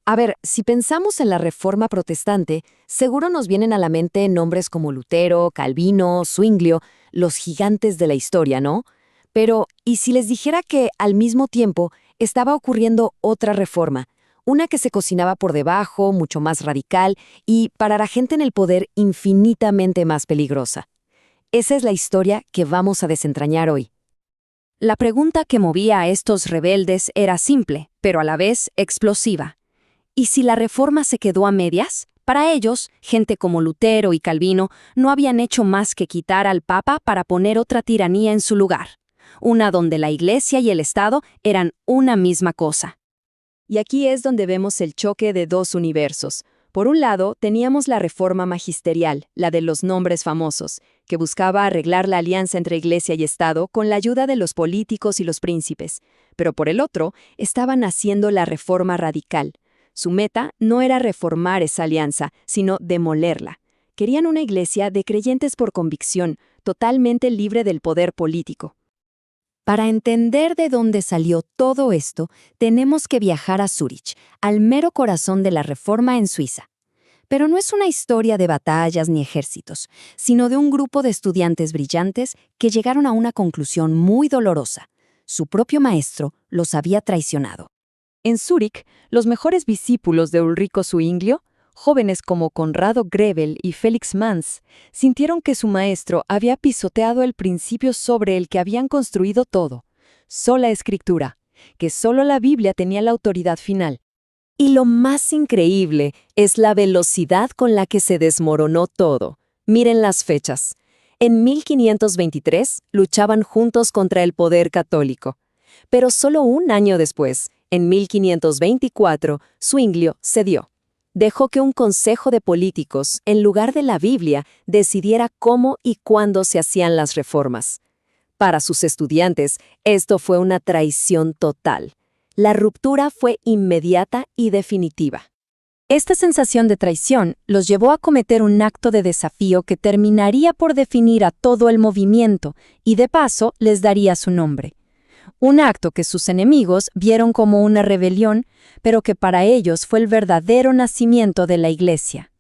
A ver, si pensamos en la Reforma Protestante, seguro nos vienen a la mente nombres como Lutero, Calvino, Zwinglio, los gigantes de la historia, ¿no? Pero, ¿y si les dijera que al mismo tiempo estaba ocurriendo otra reforma? Una que se cocinaba por debajo, mucho más radical y para la gente en el poder infinitamente más peligrosa. Esa es la historia que vamos a desentrañar hoy. La pregunta que movía a estos rebeldes era simple, pero a la vez explosiva. ¿Y si la reforma se quedó a medias? Para ellos, gente como Lutero y Calvino no habían hecho más que quitar al Papa para poner otra tiranía en su lugar, una donde la Iglesia y el Estado eran una misma cosa. Y aquí es donde vemos el choque de dos universos. Por un lado, teníamos la reforma magisterial, la de los nombres famosos, que buscaba arreglar la alianza entre Iglesia y Estado con la ayuda de los políticos y los príncipes. Pero por el otro, estaba naciendo la reforma radical. Su meta no era reformar esa alianza, sino demolerla. Querían una Iglesia de creyentes por convicción, totalmente libre del poder político. Para entender de dónde salió todo esto, tenemos que viajar a Zúrich, al mero corazón de la Reforma en Suiza. Pero no es una historia de batallas ni ejércitos, sino de un grupo de estudiantes brillantes que llegaron a una conclusión muy dolorosa. Su propio maestro los había traicionado. En Zúrich, los mejores discípulos de Ulrico Zwinglio, jóvenes como Conrado Grebel y Felix Manz, sintieron que su maestro había pisoteado el principio sobre el que habían construido todo, sola escritura, que solo la Biblia tenía la autoridad final. Y lo más increíble es la velocidad con la que se desmoronó todo. Miren las fechas. En 1523 luchaban juntos contra el poder católico. Pero solo un año después, en 1524, Zwinglio cedió. Dejó que un consejo de políticos, en lugar de la Biblia, decidiera cómo y cuándo se hacían las reformas. Para sus estudiantes, esto fue una traición total. La ruptura fue inmediata y definitiva. Esta sensación de traición los llevó a cometer un acto de desafío que terminaría por definir a todo el movimiento y de paso les daría su nombre. Un acto que sus enemigos vieron como una rebelión, pero que para ellos fue el verdadero nacimiento de la Iglesia.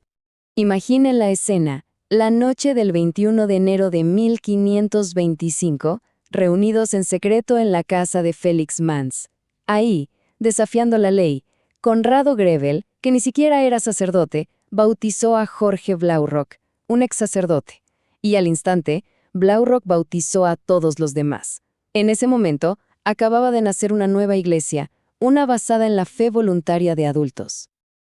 Imaginen la escena, la noche del 21 de enero de 1525, reunidos en secreto en la casa de Felix Manz. Ahí, desafiando la ley, Conrado Grebel, que ni siquiera era sacerdote, bautizó a Jorge Blaurock, un ex sacerdote, y al instante, Blaurock bautizó a todos los demás. En ese momento, acababa de nacer una nueva iglesia, una basada en la fe voluntaria de adultos.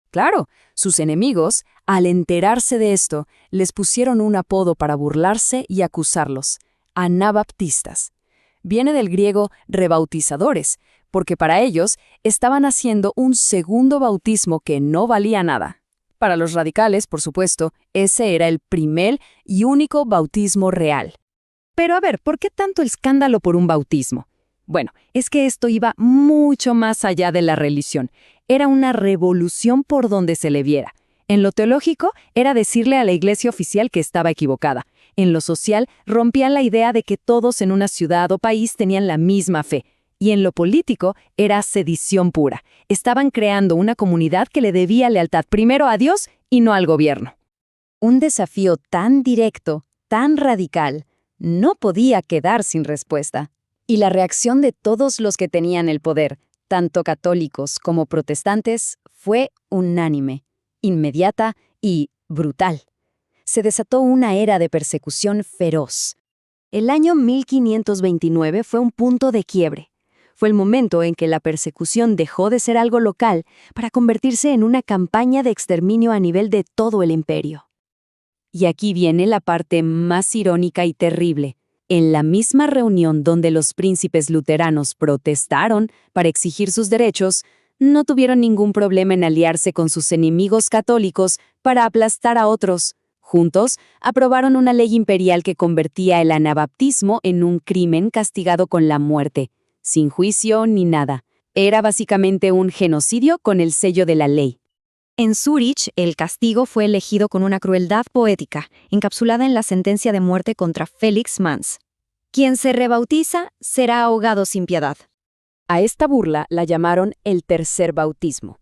Claro, sus enemigos, al enterarse de esto, les pusieron un apodo para burlarse y acusarlos: anabaptistas. Viene del griego rebautizadores, porque para ellos estaban haciendo un segundo bautismo que no valía nada. Para los radicales, por supuesto, ese era el primer y único bautismo real. Pero a ver, ¿por qué tanto escándalo por un bautismo? Bueno, es que esto iba mucho más allá de la religión. Era una revolución por donde se le viera. En lo teológico, era decirle a la iglesia oficial que estaba equivocada. En lo social, rompían la idea de que todos en una ciudad o país tenían la misma fe. Y en lo político, era sedición pura. Estaban creando una comunidad que le debía lealtad primero a Dios y no al gobierno. Un desafío tan directo, tan radical, no podía quedar sin respuesta. Y la reacción de todos los que tenían el poder, tanto católicos como protestantes, fue unánime, inmediata y brutal. Se desató una era de persecución feroz. El año 1529 fue un punto de quiebre. Fue el momento en que la persecución dejó de ser algo local para convertirse en una campaña de exterminio a nivel de todo el imperio. Y aquí viene la parte más irónica y terrible. En la misma reunión donde los príncipes luteranos protestaron para exigir sus derechos, no tuvieron ningún problema en aliarse con sus enemigos católicos para aplastar a otros. Juntos, aprobaron una ley imperial que convertía el anabaptismo en un crimen castigado con la muerte, sin juicio ni nada. Era básicamente un genocidio con el sello de la ley. En Zúrich, el castigo fue elegido con una crueldad poética, encapsulada en la sentencia de muerte contra Felix Manz. Quien se rebautiza será ahogado sin piedad. A esta burla la llamaron el tercer bautismo.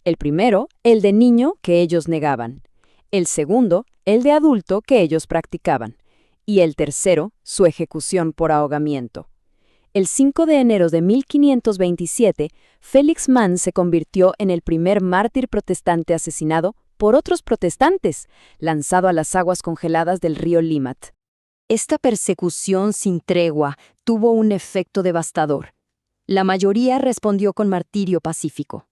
El primero, el de niño que ellos negaban. El segundo, el de adulto que ellos practicaban. Y el tercero, su ejecución por ahogamiento. El 5 de enero de 1527, Félix Mann se convirtió en el primer mártir protestante asesinado por otros protestantes, lanzado a las aguas congeladas del río Limat. Esta persecución sin tregua tuvo un efecto devastador. La mayoría respondió con martirio pacífico.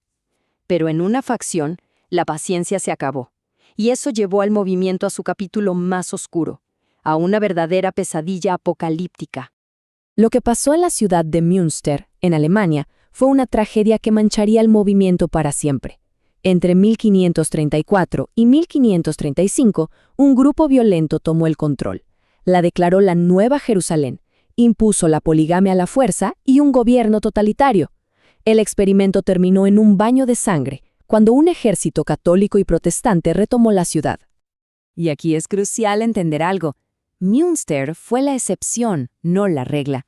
Pero en una facción, la paciencia se acabó, y eso llevó al movimiento a su capítulo más oscuro, a una verdadera pesadilla apocalíptica. Lo que pasó en la ciudad de Münster, en Alemania, fue una tragedia que mancharía el movimiento para siempre. Entre 1534 y 1535, un grupo violento tomó el control. La declaró la Nueva Jerusalén, impuso la poligamia a la fuerza y un gobierno totalitario. El experimento terminó en un baño de sangre, cuando un ejército católico y protestante retomó la ciudad. Y aquí es crucial entender algo. Münster fue la excepción, no la regla.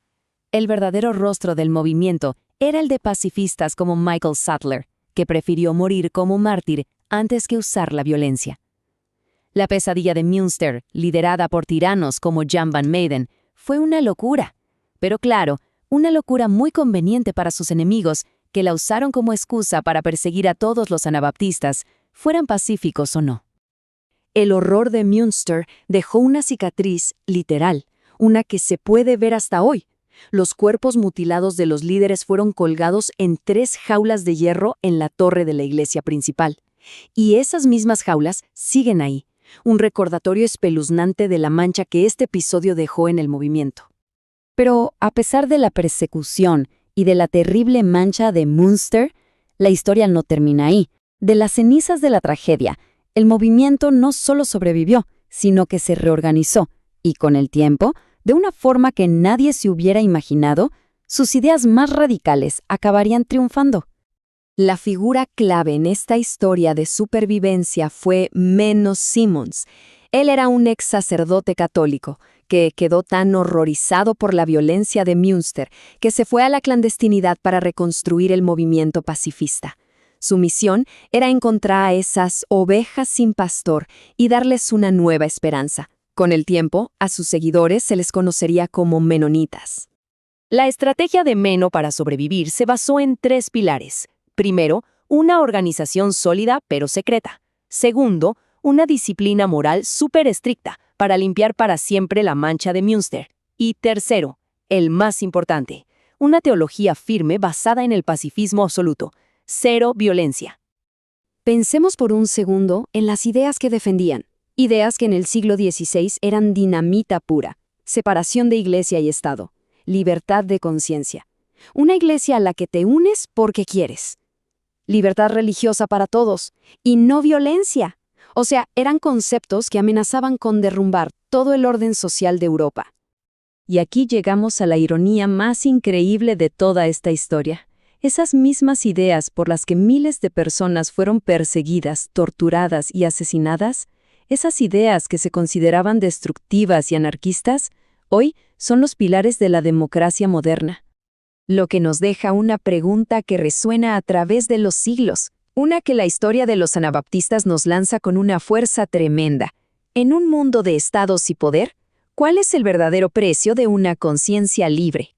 El verdadero rostro del movimiento era el de pacifistas como Michael Sattler, que prefirió morir como mártir antes que usar la violencia. La pesadilla de Münster, liderada por tiranos como Jan van Meeden, fue una locura. Pero claro, una locura muy conveniente para sus enemigos, que la usaron como excusa para perseguir a todos los anabaptistas, fueran pacíficos o no. El horror de Münster dejó una cicatriz literal, una que se puede ver hasta hoy. Los cuerpos mutilados de los líderes fueron colgados en 3 jaulas de hierro en la torre de la iglesia principal. Y esas mismas jaulas siguen ahí, un recordatorio espeluznante de la mancha que este episodio dejó en el movimiento. Pero, a pesar de la persecución y de la terrible mancha de Münster, la historia no termina ahí. De las cenizas de la tragedia, el movimiento no solo sobrevivió, sino que se reorganizó, y con el tiempo, de una forma que nadie se hubiera imaginado, sus ideas más radicales acabarían triunfando. La figura clave en esta historia de supervivencia fue Menno Simons. Él era un ex sacerdote católico que quedó tan horrorizado por la violencia de Münster que se fue a la clandestinidad para reconstruir el movimiento pacifista. Su misión era encontrar a esas ovejas sin pastor y darles una nueva esperanza. Con el tiempo, a sus seguidores se les conocería como menonitas. La estrategia de Menno para sobrevivir se basó en 3 pilares. Primero, una organización sólida pero secreta. Segundo, una disciplina moral súper estricta para limpiar para siempre la mancha de Münster. Y tercero, el más importante, una teología firme basada en el pacifismo absoluto. Cero violencia. Pensemos por un segundo en las ideas que defendían. Ideas que en el siglo XVI eran dinamita pura. Separación de iglesia y Estado. Libertad de conciencia. Una iglesia a la que te unes porque quieres. Libertad religiosa para todos. Y no violencia. O sea, eran conceptos que amenazaban con derrumbar todo el orden social de Europa. Y aquí llegamos a la ironía más increíble de toda esta historia. Esas mismas ideas por las que miles de personas fueron perseguidas, torturadas y asesinadas, esas ideas que se consideraban destructivas y anarquistas, hoy son los pilares de la democracia moderna. Lo que nos deja una pregunta que resuena a través de los siglos, una que la historia de los anabaptistas nos lanza con una fuerza tremenda. En un mundo de estados y poder, ¿cuál es el verdadero precio de una conciencia libre?